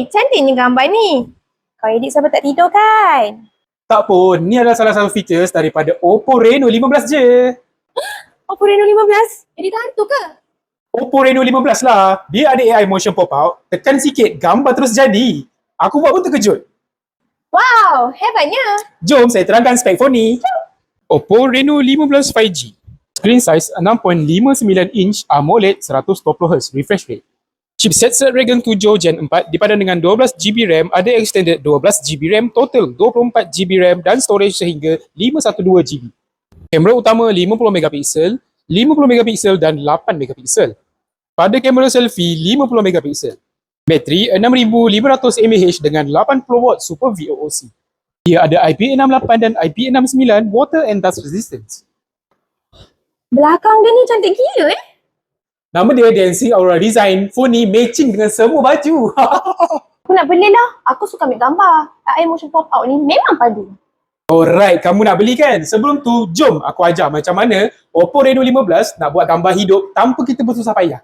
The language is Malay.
Cantiknya gambar ni. Kau edit sampai tak tidur kan? Tak pun, ni adalah salah satu features daripada Oppo Reno 15 je. Oppo Reno 15? Edit hantu ke? Oppo Reno 15 lah. Dia ada AI motion pop-out, tekan sikit, gambar terus jadi. Aku buat pun terkejut. Wow, hebatnya. Jom saya terangkan spek phone ni. Oppo Reno 15 5G. Screen size 6.59 inch AMOLED 120Hz refresh rate. Chipset Snapdragon 7 Gen 4 dipadan dengan 12GB RAM, ada extended 12GB RAM, total 24GB RAM dan storage sehingga 512GB. Kamera utama 50MP, 50MP dan 8MP. Pada kamera selfie 50MP. Bateri 6500 mAh dengan 80W Super VOOC. Dia ada IP68 dan IP69 water and dust resistance. Belakang dia ni cantik gila Nama dia Dancing Aurora Design. Phone ni matching dengan semua baju. Aku nak beli lah. Aku suka ambil gambar. AI motion pop out ni memang padu. Alright, kamu nak beli kan? Sebelum tu, jom aku ajar macam mana Oppo Reno 15 nak buat gambar hidup tanpa kita bersusah payah.